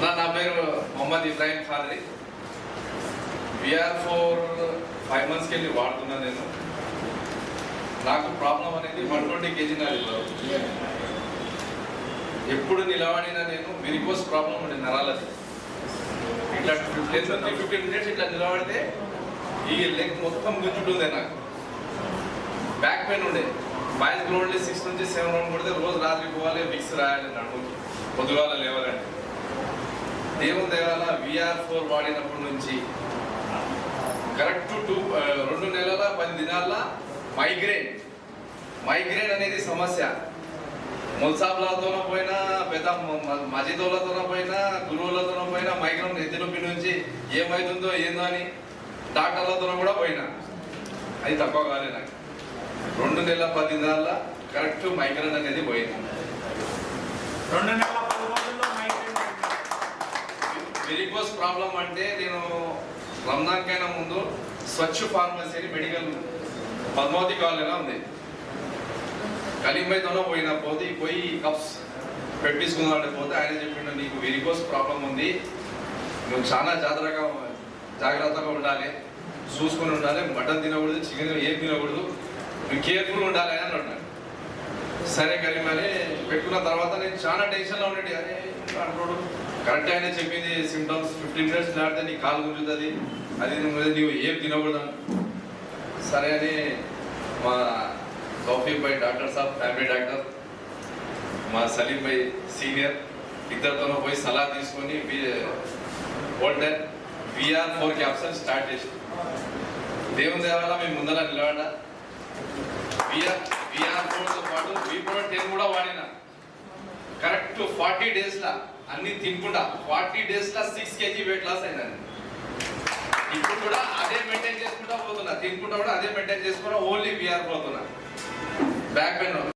నా పేరు Mohammed Ibrahim Khadri. VR4 5 months కెళ్ళి వాడుతున్నా నేను. నాకు ప్రాబ్లం అనేది 120 kg నాది. ఎప్పుడు నిలబడినా నేను వెరికోస్ ప్రాబ్లం ఉండే నరాలది. ఇట్లా 10-15 minutes ఇట్లా నిలబడితే ఈ లెగ్ మొత్తం గుంజుంటుందే. నాకు బ్యాక్ పెయిన్ ఉండే. బాయ్స్ గ్రౌండ్లో 6 నుంచి 7 రౌండ్ కొడితే రోజు రాత్రి పోవాలి, విక్స్ రాయాలి, నడుముకి పొద్దుగాల లేవాలంటే. దేవుని దేవాల VR4 వాడినప్పటి నుంచి కరెక్ట్ 2 నెలల 10 దినాల మైగ్రేన్ అనేది సమస్య. ముల్సాబ్లతోనో పోయినా, పెద్ద మజీదోలతోనో పోయినా, గురువులతోనో పోయినా, మైగ్రేన్ ఎత్తి నొప్పి నుంచి ఏమవుతుందో ఏందో అని డాక్టర్లతోనో కూడా పోయినా అది తక్కువ కాలే. నాకు 2 నెలల 10 దినాల కరెక్ట్ మైగ్రేన్ అనేది పోయింది. 2 నెలల 10 రోజుల్లో మైగ్రేన్. వెరికోస్ ప్రాబ్లం అంటే నేను రంజాన్ కైనా ముందు స్వచ్ఛ ఫార్మసీ అని మెడికల్ పద్మావతి కాలనీలో ఉంది. కలీంబైతోనో పోయి కప్స్ పెట్టించుకుందామంటే పోతే ఆయన చెప్పిండు, నీకు వెరికోస్ ప్రాబ్లం ఉంది, నువ్వు చాలా జాగ్రత్తగా ఉండాలి, చూసుకొని ఉండాలి, మటన్ తినకూడదు, చికెన్ ఏం తినకూడదు, నువ్వు కేర్ఫుల్ ఉండాలి అని అన్నాడు. సరే కరీం అని పెట్టుకున్న తర్వాత నేను చాలా టెన్షన్లో ఉండేది. అరే అంటాడు కరెక్ట్ ఆయన చెప్పింది సిమ్టమ్స్ 15 minutes దాటితే నీ కాలు గుంజుతుంది, అది నువ్వు ఏం తినకూడదు. సరే అని మా తౌఫీక్ భాయ్ డాక్టర్ సాబ్ ఫ్యామిలీ డాక్టర్, మా సలీం భాయ్ సీనియర్, ఇద్దరితోనో పోయి సలహా తీసుకొని ఓల్డెన్ VR4 క్యాప్సూల్ స్టార్ట్ చేసి దేవుని దేవాల మేము ముందర నిలబడ. VR4తో పాటు V10 కూడా వాడిన. కరెక్ట్ 40 days అన్ని తినకుండా 40 days 6 kg వెయిట్ లాస్ అయిందండి. ఇప్పుడు కూడా అదే మెయింటైన్ చేసుకుంటా పోతున్నా, తినుకుంటా కూడా అదే మెయింటైన్ చేసుకున్నా, ఓన్లీ VR పోతున్నా. Back pain